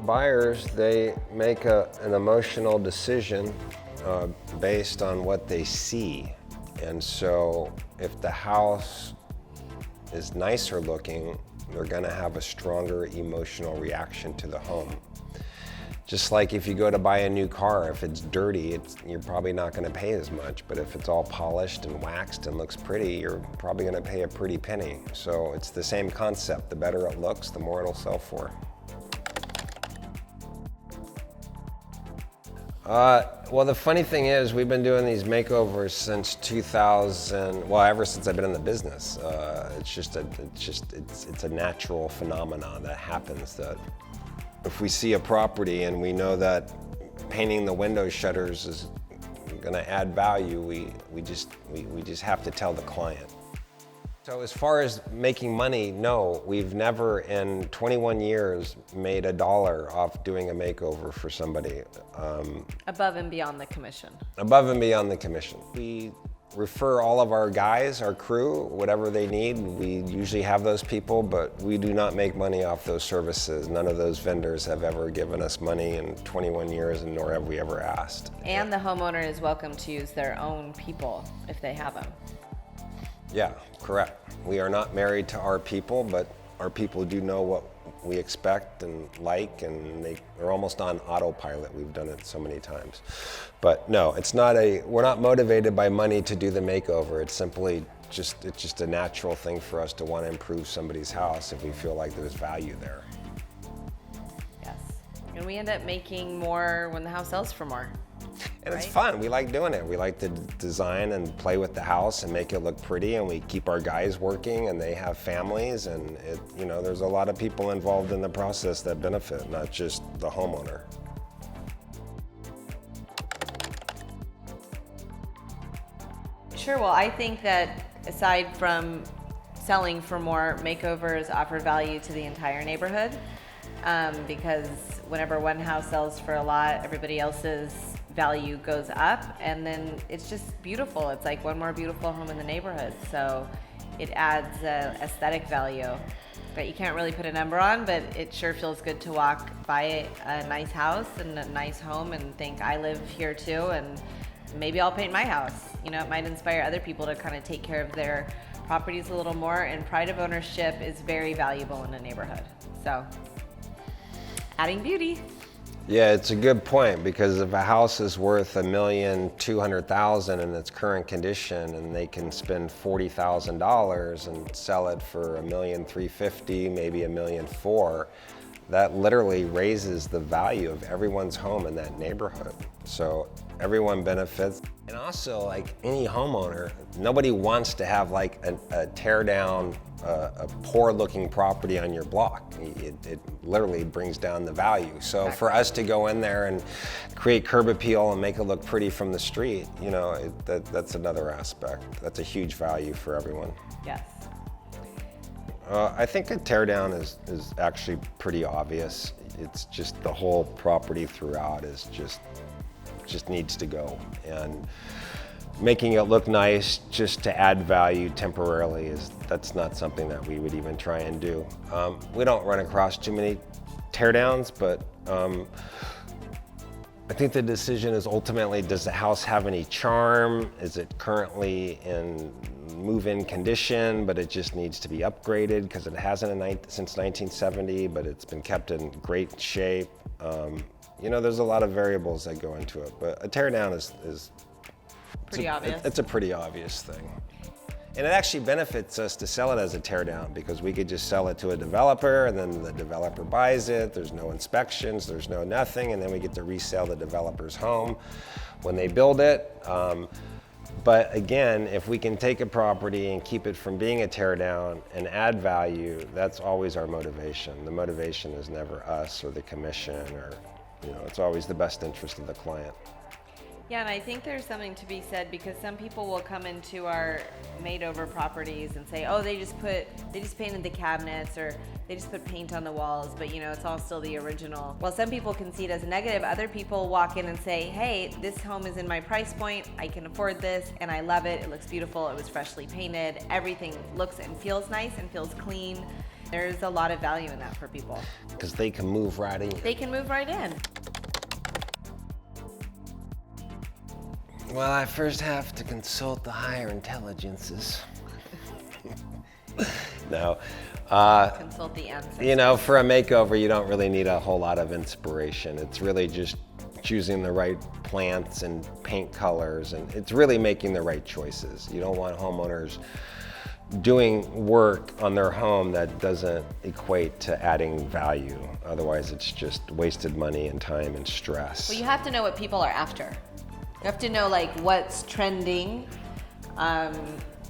Buyers, they make an emotional decision based on what they see. And so if the house is nicer looking, they're gonna have a stronger emotional reaction to the home. Just like if you go to buy a new car, if it's dirty, you're probably not gonna pay as much, but if it's all polished and waxed and looks pretty, you're probably gonna pay a pretty penny. So it's the same concept. The better it looks, the more it'll sell for. Well, the funny thing is, we've been doing these makeovers since 2000. Well, ever since I've been in the business. It's a natural phenomenon that happens. That if we see a property and we know that painting the window shutters is going to add value, we just have to tell the client. So as far as making money, no, we've never in 21 years made $1 off doing a makeover for somebody. Above and beyond the commission. Above and beyond the commission. We refer all of our guys, our crew, whatever they need. We usually have those people, but we do not make money off those services. None of those vendors have ever given us money in 21 years, and nor have we ever asked. And the homeowner is welcome to use their own people if they have them. Yeah, correct. We are not married to our people, but our people do know what we expect and like, and they're almost on autopilot. We've done it so many times. But no, we're not motivated by money to do the makeover. It's simply it's just a natural thing for us to want to improve somebody's house if we feel like there's value there. Yes, and we end up making more when the house sells for more. And it's fun. We like doing it. We like to design and play with the house and make it look pretty, and we keep our guys working, and they have families, and there's a lot of people involved in the process that benefit, not just the homeowner. Sure, well, I think that aside from selling for more, makeovers offer value to the entire neighborhood, because whenever one house sells for a lot, everybody else's value goes up, and then it's just beautiful. It's like one more beautiful home in the neighborhood. So it adds aesthetic value that you can't really put a number on, but it sure feels good to walk by a nice house and a nice home and think, I live here too, and maybe I'll paint my house. It might inspire other people to kind of take care of their properties a little more, and pride of ownership is very valuable in a neighborhood. So adding beauty. Yeah, it's a good point, because if a house is worth $1,200,000 in its current condition, and they can spend $40,000 and sell it for $1,350,000, maybe $1,400,000, that literally raises the value of everyone's home in that neighborhood. So everyone benefits. And also, like any homeowner, nobody wants to have like a tear down, a poor looking property on your block. It literally brings down the value. So for us to go in there and create curb appeal and make it look pretty from the street, that's another aspect. That's a huge value for everyone. Yes. I think a tear down is actually pretty obvious. It's just the whole property throughout is just needs to go, and making it look nice just to add value temporarily that's not something that we would even try and do. We don't run across too many tear downs, but I think the decision is ultimately, does the house have any charm? Is it currently in move-in condition, but it just needs to be upgraded because it hasn't since 1970, but it's been kept in great shape? There's a lot of variables that go into it, but a tear down is pretty obvious. It's a pretty obvious thing. And it actually benefits us to sell it as a tear down, because we could just sell it to a developer, and then the developer buys it. There's no inspections, there's no nothing, and then we get to resell the developer's home when they build it. But again, if we can take a property and keep it from being a tear down and add value, that's always our motivation. The motivation is never us or the commission, or it's always the best interest of the client. Yeah, and I think there's something to be said because some people will come into our made-over properties and say, "Oh, they just painted the cabinets or they just put paint on the walls, but you know, it's all still the original." Well, some people can see it as a negative. Other people walk in and say, "Hey, this home is in my price point. I can afford this, and I love it. It looks beautiful. It was freshly painted. Everything looks and feels nice and feels clean." There's a lot of value in that for people. Because they can move right in. They can move right in. Well, I first have to consult the higher intelligences. No. Consult the ancestors. You know, for a makeover, you don't really need a whole lot of inspiration. It's really just choosing the right plants and paint colors, and it's really making the right choices. You don't want homeowners doing work on their home that doesn't equate to adding value. Otherwise, it's just wasted money and time and stress. Well, you have to know what people are after. You have to know like what's trending,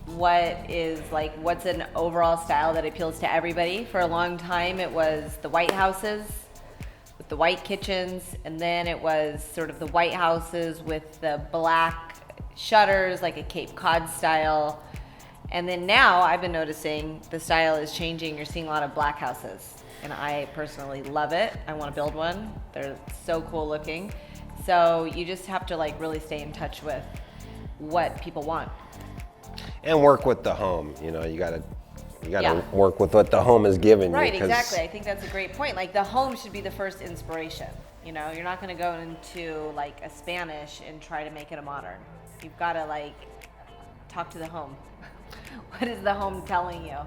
what's an overall style that appeals to everybody. For a long time, it was the white houses with the white kitchens, and then it was sort of the white houses with the black shutters, like a Cape Cod style. And then now I've been noticing the style is changing. You're seeing a lot of black houses, and I personally love it. I want to build one. They're so cool looking. So you just have to like really stay in touch with what people want. And work with the home. You know, you gotta Yeah. work with what the home is giving Right, you. 'Cause exactly. I think that's a great point. Like the home should be the first inspiration. You know, you're not going to go into like a Spanish and try to make it a modern. You've got to like talk to the home. What is the home telling you?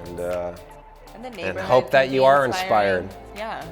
And And the neighborhood hope that can you be are inspiring. inspired. Yeah.